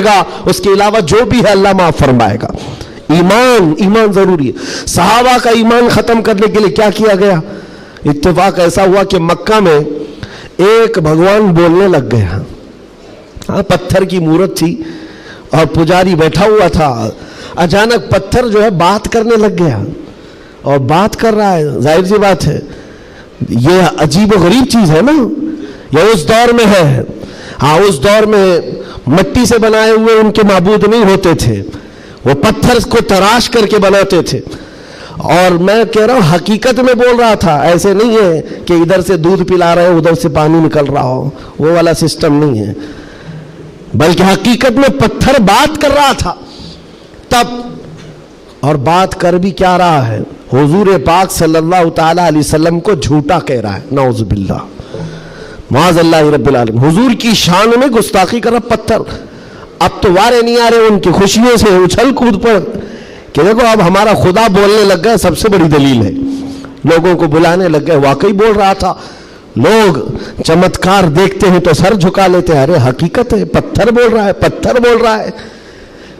گا، اس کے علاوہ جو بھی ہے اللہ معاف فرمائے گا۔ ایمان ضروری ہے۔ صحابہ کا ایمان ختم کرنے کے لیے کیا کیا گیا؟ اتفاق ایسا ہوا کہ مکہ میں ایک بھگوان بولنے لگ گیا، پتھر کی مورت تھی اور پجاری بیٹھا ہوا تھا، اچانک پتھر جو ہے بات کرنے لگ گیا اور بات کر رہا ہے۔ ظاہر سی بات ہے یہ عجیب و غریب چیز ہے نا، یہ اس دور میں ہے۔ ہاں اس دور میں مٹی سے بنائے ہوئے ان کے معبود نہیں ہوتے تھے، وہ پتھر کو تراش کر کے بناتے تھے۔ اور میں کہہ رہا ہوں حقیقت میں بول رہا تھا، ایسے نہیں ہے کہ ادھر سے دودھ پلا رہے ہو ادھر سے پانی نکل رہا ہو، وہ والا سسٹم نہیں ہے، بلکہ حقیقت میں پتھر بات کر رہا تھا تب۔ اور بات کر بھی کیا رہا ہے؟ حضور پاک صلی اللہ تعالی علیہ وسلم کو جھوٹا کہہ رہا ہے، نعوذ باللہ، معاذ اللہ رب العالمین، حضور کی شان میں گستاخی کر رہا پتھر۔ اب تو وارے نہیں آ رہے ان کی خوشیوں سے اچھل کود پر کہ دیکھو اب ہمارا خدا بولنے لگ گیا، سب سے بڑی دلیل ہے، لوگوں کو بلانے لگ گئے، واقعی بول رہا تھا۔ لوگ چمتکار دیکھتے ہیں تو سر جھکا لیتے ہیں، ارے حقیقت ہے، پتھر بول رہا ہے، پتھر بول رہا ہے۔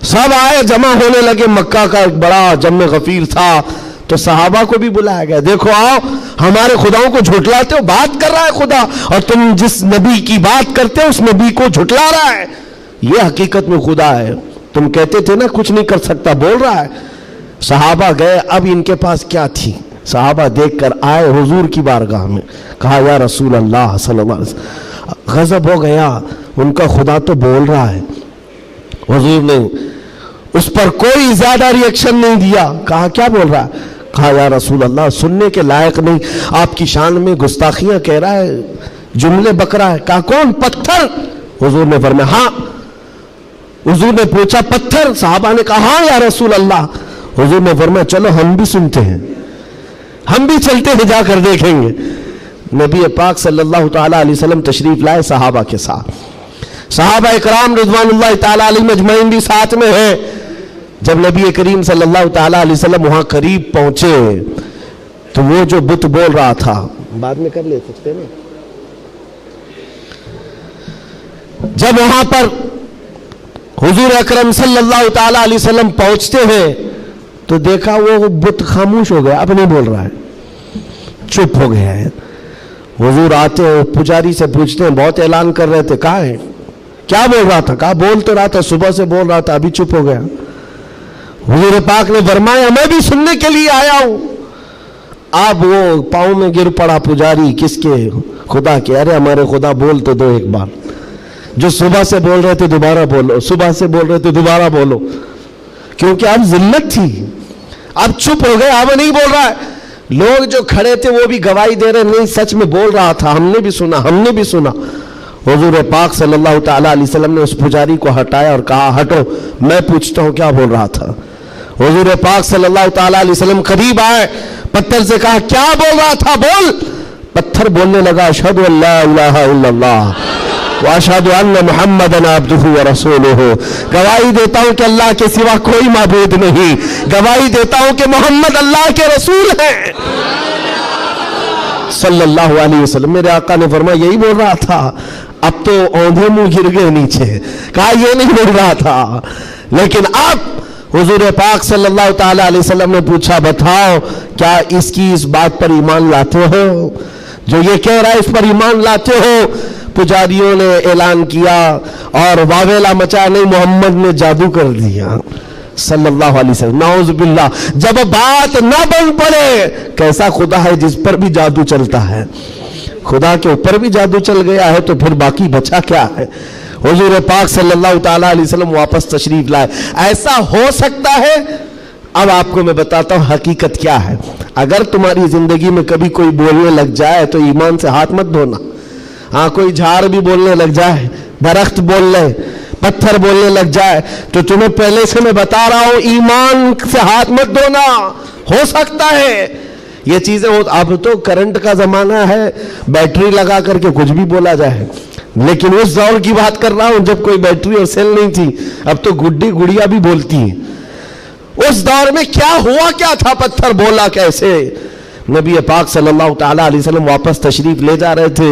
سب آئے، جمع ہونے لگے، مکہ کا ایک بڑا جم غفیر تھا، تو صحابہ کو بھی بلایا گیا، دیکھو آؤ، ہمارے خداؤں کو جھٹلاتے ہو، بات کر رہا ہے خدا، اور تم جس نبی کی بات کرتے ہو اس نبی کو جھٹلا رہا ہے، یہ حقیقت میں خدا ہے، تم کہتے تھے نا کچھ نہیں کر سکتا، بول رہا ہے۔ صحابہ گئے، اب ان کے پاس کیا تھی؟ صحابہ دیکھ کر آئے حضور کی بارگاہ میں، کہا یا رسول اللہ صلی اللہ علیہ وسلم، غضب ہو گیا، ان کا خدا تو بول رہا ہے۔ حضور نے اس پر کوئی زیادہ ری ایکشن نہیں دیا، کہا کیا بول رہا ہے؟ کہا یا رسول اللہ سننے کے لائق نہیں، آپ کی شان میں گستاخیاں کہہ رہا ہے، جملے بک رہا ہے۔ کہا کون؟ پتھر۔ حضور نے فرمایا ہاں۔ حضور نے پوچھا پتھر؟ صحابہ نے کہا ہاں یا رسول اللہ۔ حضور نے فرمایا چلو ہم بھی سنتے ہیں، ہم بھی چلتے ہیں، جا کر دیکھیں گے۔ نبی پاک صلی اللہ تعالی علیہ وسلم تشریف لائے صحابہ کے ساتھ، صحابہ اکرام رضوان اللہ تعالی علیہ مجمعین بھی ساتھ میں ہیں۔ جب نبی کریم صلی اللہ تعالی علیہ وسلم وہاں قریب پہنچے تو وہ جو بت بول رہا تھا، بعد میں کر لے سکتے نا، جب وہاں پر حضور اکرم صلی اللہ تعالی علیہ وسلم پہنچتے ہیں تو دیکھا وہ بت خاموش ہو گیا، اب نہیں بول رہا ہے، چپ ہو گیا ہے۔ حضور آتے ہیں، پجاری سے پوچھتے ہیں، بہت اعلان کر رہے تھے، کہاں ہے؟ کیا بول رہا تھا؟ کہا بول تو رہا تھا، صبح سے بول رہا تھا، ابھی چپ ہو گیا۔ حضور پاک نے فرمایا میں بھی سننے کے لیے آیا ہوں۔ اب وہ پاؤں میں گر پڑا پجاری، کس کے؟ خدا کے۔ ارے ہمارے خدا بول تو دو ایک بار، جو صبح سے بول رہے تھے دوبارہ بولو، صبح سے بول رہے تھے دوبارہ بولو، کیونکہ اب ذلت تھی، اب چپ ہو گئے، اب نہیں بول رہا ہے۔ لوگ جو کھڑے تھے وہ بھی گواہی دے رہے نہیں سچ میں بول رہا تھا، ہم نے بھی سنا، ہم نے بھی سنا۔ حضور پاک صلی اللہ تعالی علیہ وسلم نے اس پجاری کو ہٹایا اور کہا ہٹو، میں پوچھتا ہوں کیا بول رہا تھا۔ حضور پاک صلی اللہ تعالی علیہ وسلم قریب آئے، پتھر سے کہا کیا بول رہا تھا، بول۔ پتھر بولنے لگا اشہد ان لا الہ الا اللہ واشہد ان محمدا عبدہ ورسولہ، گواہی دیتا ہوں کہ اللہ کے سوا کوئی معبود نہیں، گواہی دیتا ہوں کہ محمد اللہ کے رسول ہیں صلی اللہ علیہ وسلم۔ میرے آقا نے فرمایا یہی بول رہا تھا۔ اب تو اوندھے منہ گر گئے نیچے، کہا یہ نہیں بول رہا تھا۔ لیکن اب حضور پاک صلی اللہ تعالی علیہ وسلم نے پوچھا بتاؤ کیا اس کی اس بات پر ایمان لاتے ہو، جو یہ کہہ رہا ہے اس پر ایمان لاتے ہو؟ پجاریوں نے اعلان کیا اور واویلا مچا، نہیں محمد نے جادو کر دیا صلی اللہ علیہ وسلم، نعوذ باللہ۔ جب بات نہ بن پڑے، کیسا خدا ہے جس پر بھی جادو چلتا ہے؟ خدا کے اوپر بھی جادو چل گیا ہے تو پھر باقی بچا کیا ہے؟ حضور پاک صلی اللہ تعالی علیہ وسلم واپس تشریف لائے۔ ایسا ہو سکتا ہے؟ اب آپ کو میں بتاتا ہوں حقیقت کیا ہے۔ اگر تمہاری زندگی میں کبھی کوئی بولنے لگ جائے تو ایمان سے ہاتھ مت دھونا۔ ہاں کوئی جھاڑ بھی بولنے لگ جائے، درخت بول لے، پتھر بولنے لگ جائے، تو تمہیں پہلے سے میں بتا رہا ہوں ایمان سے ہاتھ مت دھونا، ہو سکتا ہے یہ چیزیں ہو۔ اب تو کرنٹ کا زمانہ ہے، بیٹری لگا کر کے کچھ بھی بولا جائے، لیکن اس دور کی بات کر رہا ہوں جب کوئی بیٹری اور سیل نہیں تھی، اب تو گڈی گڑیا بھی بولتی ہیں۔ اس دور میں کیا ہوا کیا تھا، پتھر بولا کیسے؟ نبی پاک صلی اللہ تعالی علیہ وسلم واپس تشریف لے جا رہے تھے،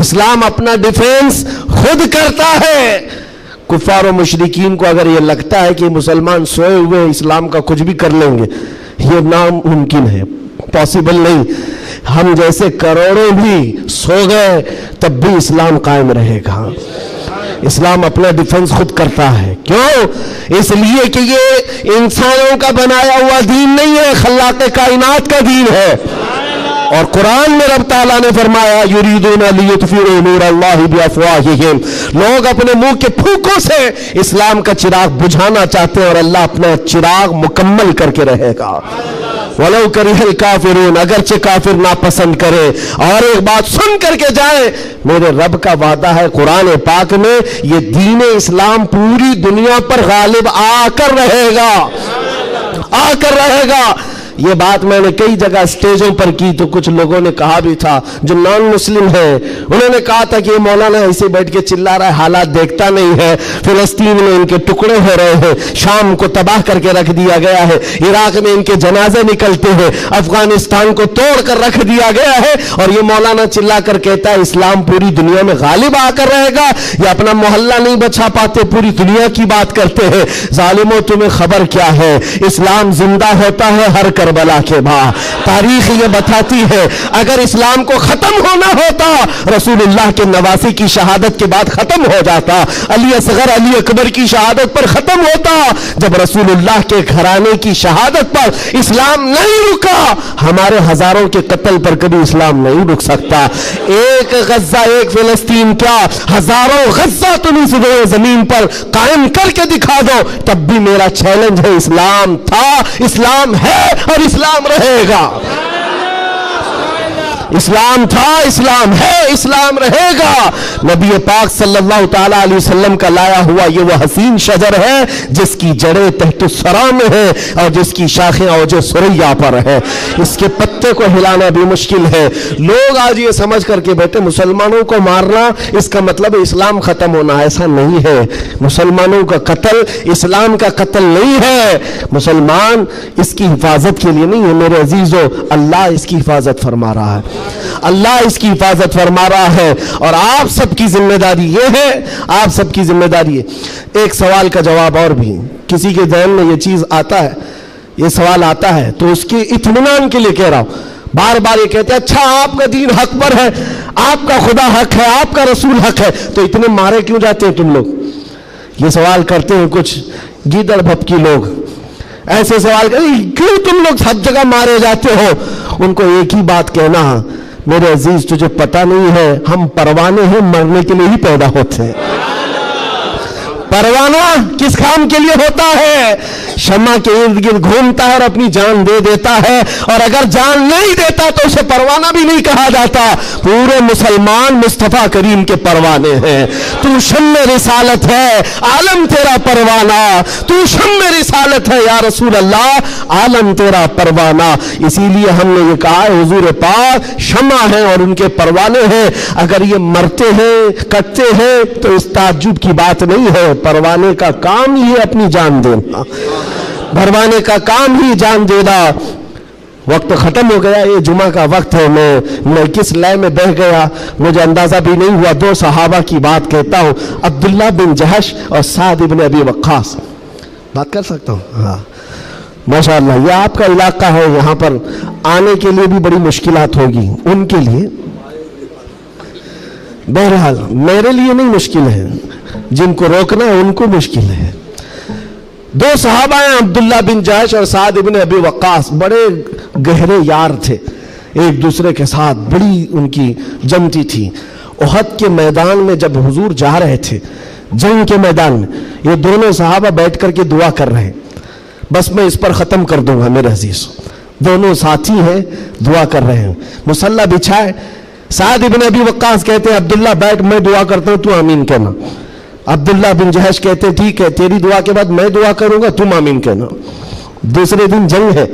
اسلام اپنا ڈیفینس خود کرتا ہے. کفار و مشرکین کو اگر یہ لگتا ہے کہ مسلمان سوئے ہوئے اسلام کا کچھ بھی کر لیں گے، یہ ناممکن ہے، پاسبل نہیں. ہم جیسے کروڑوں بھی سو گئے تب بھی اسلام قائم رہے گا. اسلام اپنا ڈیفنس خود کرتا ہے. کیوں؟ اس لیے کہ یہ انسانوں کا بنایا ہوا دین نہیں ہے، خلاق کائنات کا دین ہے. اور قرآن میں رب تعالیٰ نے فرمایا یریدون لیطفئوا نور اللہ بافواہہم، لوگ اپنے منہ کے پھونکوں سے اسلام کا چراغ بجھانا چاہتے ہیں اور اللہ اپنا چراغ مکمل کر کے رہے گا. وَلَوْ كَرِهَ الْكَافِرُونَ، اگرچہ کافر ناپسند کرے. اور ایک بات سن کر کے جائے، میرے رب کا وعدہ ہے قرآن پاک میں، یہ دین اسلام پوری دنیا پر غالب آ کر رہے گا، آ کر رہے گا. یہ بات میں نے کئی جگہ اسٹیجوں پر کی تو کچھ لوگوں نے کہا بھی تھا جو نان مسلم ہیں، انہوں نے کہا تھا کہ یہ مولانا ایسے بیٹھ کے چلا رہا ہے، حالات دیکھتا نہیں ہے. فلسطین میں ان کے ٹکڑے ہو رہے ہیں، شام کو تباہ کر کے رکھ دیا گیا ہے، عراق میں ان کے جنازے نکلتے ہیں، افغانستان کو توڑ کر رکھ دیا گیا ہے، اور یہ مولانا چلا کر کہتا ہے اسلام پوری دنیا میں غالب آ کر رہے گا. یہ اپنا محلہ نہیں بچا پاتے، پوری دنیا کی بات کرتے ہیں. ظالموں تمہیں خبر کیا ہے؟ اسلام زندہ ہوتا ہے ہر کربلا کے بعد. تاریخ یہ بتاتی ہے اگر اسلام کو ختم ہونا ہوتا رسول اللہ کے نواسی کی شہادت کے بعد ختم ہو جاتا، علی اصغر علی اکبر کی شہادت پر ختم ہوتا. جب رسول اللہ کے گھرانے کی شہادت پر اسلام نہیں رکا، ہمارے ہزاروں کے قتل پر کبھی اسلام نہیں رک سکتا. ایک غزہ ایک فلسطین کیا، ہزاروں غزہ تم اس زمین پر قائم کر کے دکھا دو، تب بھی میرا چیلنج ہے. اسلام تھا، اسلام ہے اور اسلام رہے گا. اسلام تھا، اسلام ہے، اسلام رہے گا. نبی پاک صلی اللہ تعالی علیہ وسلم کا لایا ہوا یہ وہ حسین شجر ہے جس کی جڑیں تحت الثری میں ہے اور جس کی شاخیں اوج ثریا پر ہے. اس کے پتے کو ہلانا بھی مشکل ہے. لوگ آج یہ سمجھ کر کے بیٹھے مسلمانوں کو مارنا اس کا مطلب اسلام ختم ہونا. ایسا نہیں ہے. مسلمانوں کا قتل اسلام کا قتل نہیں ہے. مسلمان اس کی حفاظت کے لیے نہیں ہے میرے عزیزو، اللہ اس کی حفاظت فرما رہا ہے، اللہ اس کی حفاظت فرما رہا ہے. اور آپ سب کی ذمہ داری یہ ہے، آپ سب کی ذمہ داری ہے. ایک سوال کا جواب اور بھی، کسی کے ذہن میں یہ چیز آتا ہے، یہ سوال آتا ہے تو اس کے اطمینان کے لیے کہہ رہا ہوں. بار بار یہ کہتے ہیں اچھا آپ کا دین حق پر ہے، آپ کا خدا حق ہے، آپ کا رسول حق ہے، تو اتنے مارے کیوں جاتے ہیں تم لوگ؟ یہ سوال کرتے ہیں کچھ گیدڑ بھپکی لوگ. ایسے سوال کرتے ہیں کیوں تم لوگ سب جگہ مارے جاتے ہو؟ ان کو ایک ہی بات کہنا، میرے عزیز تجھے پتہ نہیں ہے ہم پروانے ہیں، مرنے کے لیے ہی پیدا ہوتے ہیں. پروانہ کس کام کے لیے ہوتا ہے؟ شمع کے ارد گرد گھومتا ہے اور اپنی جان دے دیتا ہے، اور اگر جان نہیں دیتا تو اسے پروانہ بھی نہیں کہا جاتا. پورے مسلمان مصطفیٰ کریم کے پروانے ہیں. تو شمع رسالت ہے، عالم تیرا پروانہ. تو شمع رسالت ہے یا رسول اللہ، عالم تیرا پروانہ. اسی لیے ہم نے یہ کہا ہے حضور پاک شمع ہیں اور ان کے پروانے ہیں. اگر یہ مرتے ہیں کٹتے ہیں تو اس تعجب کی بات نہیں ہے. پروانے کا کام ہی اپنی جان دینا، پروانے کا کام ہی جان دینا. وقت ختم ہو گیا، یہ جمعہ کا وقت ہے. میں کس لئے میں بہ گیا مجھے اندازہ بھی نہیں ہوا. دو صحابہ کی بات کہتا ہوں، عبداللہ بن جہش اور سعد بن ابی وقاص. بات کر سکتا ہوں؟ ہاں ماشاءاللہ. یہ آپ کا علاقہ ہے، یہاں پر آنے کے لیے بھی بڑی مشکلات ہوگی ان کے لیے. بہرحال میرے لیے نہیں مشکل ہے، جن کو روکنا ہے ان کو مشکل ہے. دو صحابہ ہیں عبداللہ بن جہش اور سعد بن ابی وقاص، بڑے گہرے یار تھے ایک دوسرے کے ساتھ، بڑی ان کی جمتی تھی. احد کے میدان میں جب حضور جا رہے تھے جنگ کے میدان میں، یہ دونوں صحابہ بیٹھ کر کے دعا کر رہے ہیں. بس میں اس پر ختم کر دوں گا میرے عزیز. دونوں ساتھی ہیں، دعا کر رہے ہیں، مصلی بچھائے. سعد بن ابی وقاص کہتے ہیں عبداللہ بیٹھ، میں دعا کرتا ہوں تو آمین کہنا. عبداللہ بن جہش کہتے ٹھیک ہے، تیری دعا کے بعد میں دعا کروں گا، تم آمین کہنا. دوسرے دن جنگ ہے.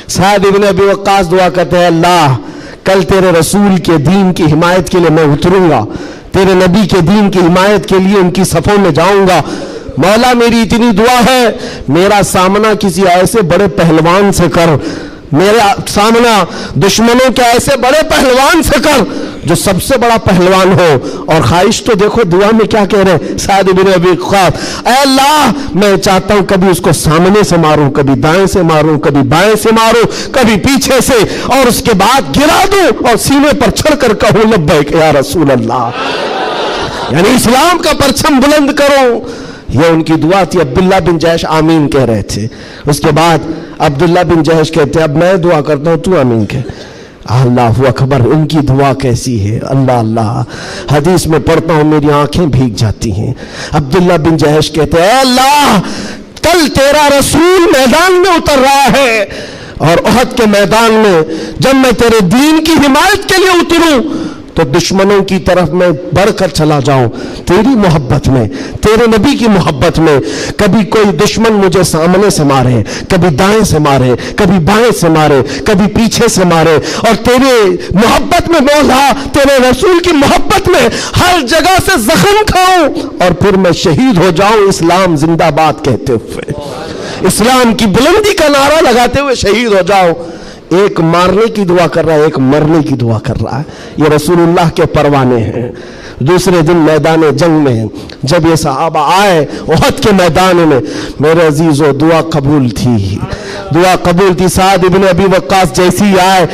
سعد بن ابی وقاص دعا کرتے ہیں اللہ کل تیرے رسول کے دین کی حمایت کے لیے میں اتروں گا، تیرے نبی کے دین کی حمایت کے لیے ان کی صفوں میں جاؤں گا. مولا میری اتنی دعا ہے میرا سامنا کسی ایسے بڑے پہلوان سے کر، میرا سامنا دشمنوں کے ایسے بڑے پہلوان سے کر جو سب سے بڑا پہلوان ہو، اور خواہش تو دیکھو دعا میں کیا کہہ رہے ہیں سعد بن ابی وقاص، اے اللہ میں چاہتا ہوں کبھی اس کو سامنے سے ماروں، کبھی دائیں سے ماروں، کبھی بائیں سے ماروں، کبھی پیچھے سے، اور اس کے بعد گرا دوں اور سینے پر چڑھ کر کہوں لبیک یا رسول اللہ، یعنی اسلام کا پرچم بلند کرو۔ یہ ان کی دعا تھی۔ عبداللہ بن جحش آمین کہہ رہے تھے۔ اس کے بعد عبداللہ بن جحش کہتے ہیں اب میں دعا کرتا ہوں تو آمین کہہ۔ اللہ اکبر، ان کی دعا کیسی ہے، اللہ اللہ، حدیث میں پڑھتا ہوں میری آنکھیں بھیگ جاتی ہیں۔ عبداللہ بن جحش کہتے ہیں اے اللہ کل تیرا رسول میدان میں اتر رہا ہے، اور احد کے میدان میں جب میں تیرے دین کی حمایت کے لیے اتروں تو دشمنوں کی طرف میں بڑھ کر چلا جاؤں تیری محبت میں، تیرے نبی کی محبت میں۔ کبھی کوئی دشمن مجھے سامنے سے مارے، کبھی دائیں سے مارے، کبھی بائیں سے مارے، کبھی پیچھے سے مارے، اور تیرے محبت میں مولا، تیرے رسول کی محبت میں ہر جگہ سے زخم کھاؤں اور پھر میں شہید ہو جاؤں اسلام زندہ باد کہتے ہوئے، اسلام کی بلندی کا نعرہ لگاتے ہوئے شہید ہو جاؤں۔ ایک مارنے کی دعا کر رہا ہے، ایک مرنے کی دعا کر رہا ہے۔ یہ رسول اللہ کے پروانے ہیں۔ دوسرے دن میدان جنگ میں جب یہ صحابہ آئے احد کے میدان میں، میرے عزیزو دعا قبول تھی، دعا قبول تھی۔ سعد بن ابی وقاص جیسی آئے،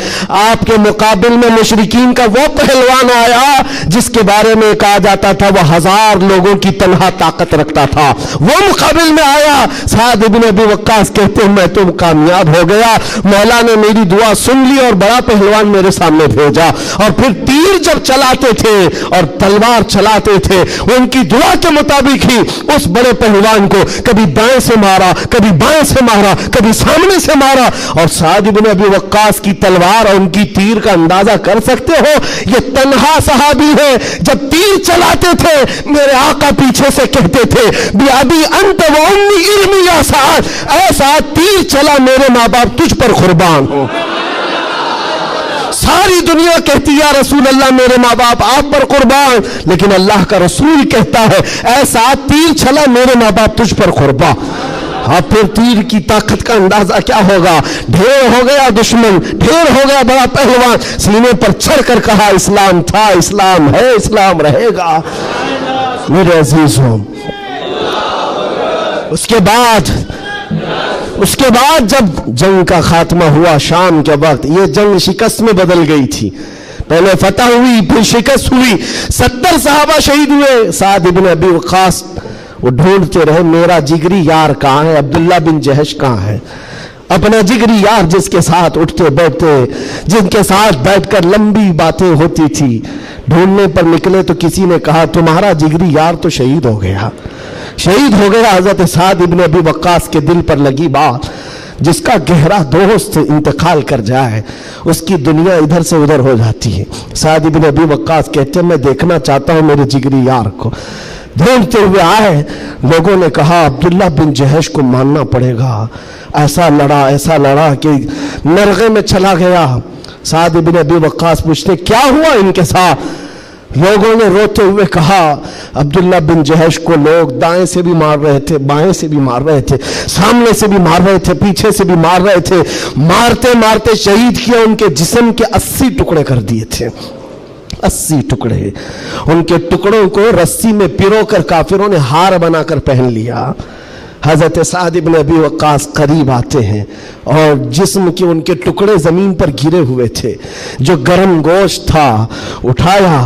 آپ کے مقابل میں مشرکین کا وہ پہلوان آیا جس کے بارے میں کہا جاتا تھا وہ 1000 لوگوں کی تنہا طاقت رکھتا تھا، وہ مقابل میں آیا۔ سعد بن ابی وقاص کہتے ہیں میں تو کامیاب ہو گیا، مولا نے میری دعا سن لی اور بڑا پہلوان میرے سامنے بھیجا، اور پھر تیر جب چلاتے تھے اور تلوار چلاتے تھے ان کی دعا کے مطابق ہی اس بڑے پہلوان کو کبھی دائیں سے مارا، کبھی بائیں سے مارا، کبھی سامنے سے مارا۔ اور سعد بن ابی وقاص کی تلوار اور ان کی تیر کا اندازہ کر سکتے ہو، یہ تنہا صحابی ہے، جب تیر چلاتے تھے میرے آقا پیچھے سے کہتے تھے بِأَبِي أَنْتَ وَأُمِّي اِرْمِي يَا سعد، اے سعد تیر چلا میرے ماں باپ تجھ پر قربان ہو۔ ساری دنیا کہتی یا رسول اللہ میرے ماں باپ آپ پر قربان، لیکن اللہ کا رسول کہتا ہے اے سعد تیر چلا میرے ماں باپ تجھ پر قربان۔ اب پھر تیر کی طاقت کا اندازہ کیا ہوگا، ڈھیر ہو گیا دشمن، ڈھیر ہو گیا بڑا پہلوان، سینے پر چڑھ کر کہا اسلام تھا، اسلام ہے، اسلام رہے گا۔ میرے عزیزوں اس کے بعد جب جنگ کا خاتمہ ہوا شام کے وقت، یہ جنگ شکست میں بدل گئی تھی، پہلے فتح ہوئی پھر شکست ہوئی، 70 صحابہ شہید ہوئے۔ سعد بن ابی وقاص وہ ڈھونڈتے رہے میرا جگری یار کہاں ہے، عبداللہ بن جحش کہاں ہے، اپنا جگری یار جس کے ساتھ اٹھتے بیٹھتے، جن کے ساتھ بیٹھ کر لمبی باتیں ہوتی تھی۔ ڈھونڈنے پر نکلے تو کسی نے کہا تمہارا جگری یار تو شہید ہو گیا، شہید ہو گیا۔ حضرت سعد بن ابی وقاص کے دل پر لگی بات، جس کا گہرا دوست انتقال کر جائے اس کی دنیا ادھر سے ادھر ہو جاتی ہے۔ سعد بن ابی وقاص کہتے ہیں میں دیکھنا چاہتا ہوں میرے جگری یار کو۔ ڈھونڈتے ہوئے آئے، لوگوں نے کہا عبداللہ بن جحش کو ماننا پڑے گا، ایسا لڑا کہ نرغے میں چلا گیا۔ سعد بن ابی وقاص پوچھتے کیا ہوا ان کے ساتھ؟ لوگوں نے روتے ہوئے کہا عبداللہ بن جحش کو لوگ دائیں سے بھی مار رہے تھے، بائیں سے بھی مار رہے تھے، سامنے سے بھی مار رہے تھے، پیچھے سے بھی مار رہے تھے، مارتے مارتے شہید کیا، ان کے جسم کے 80 ٹکڑے کر دیے تھے، 80 ٹکڑے۔ ان کے ٹکڑوں کو رسی میں پیرو کر کافروں نے ہار بنا کر پہن لیا۔ حضرت سعد بن ابی وقاص قریب آتے ہیں اور جسم کے ان کے ٹکڑے زمین پر گرے ہوئے تھے، جو گرم گوشت تھا اٹھایا۔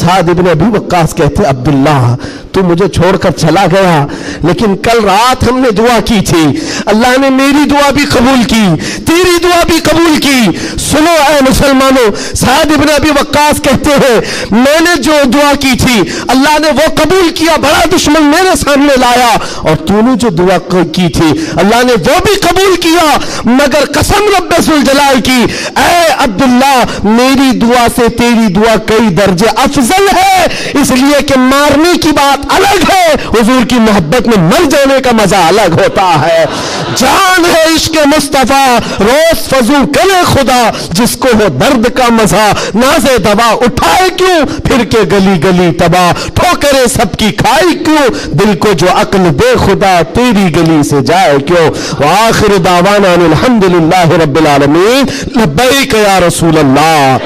سعد بن ابی وقاص کہتے عبداللہ تو مجھے چھوڑ کر چلا گیا، لیکن کل رات ہم نے دعا کی تھی، اللہ نے میری دعا بھی قبول کی، تیری دعا بھی قبول کی۔ سنو اے مسلمانوں، سعد بن ابی وقاص کہتے ہیں میں نے جو دعا کی تھی اللہ نے وہ قبول کیا، بڑا دشمن میرے سامنے لایا، اور تو نے جو دعا کی تھی اللہ نے وہ بھی قبول کیا، مگر قسم رب ذوالجلال کی اے عبداللہ میری دعا سے تیری دعا کئی درجے افضل ہے، اس لیے کہ مارنے کی بات الگ ہے، حضور کی محبت میں مر جانے کا مزہ الگ ہوتا ہے۔ جان ہے عشق مصطفیٰ روز فضو کرے خدا، جس کو ہو درد کا مزہ ناز دوا اٹھائے کیوں، پھر کے گلی گلی تباہ ٹھوکرے سب کی کھائی کیوں، دل کو جو عقل دے خدا تیری گلی سے جائے کیوں۔ وآخر دعوانا الحمدللہ رب العالمین، لبیک یا رسول اللہ۔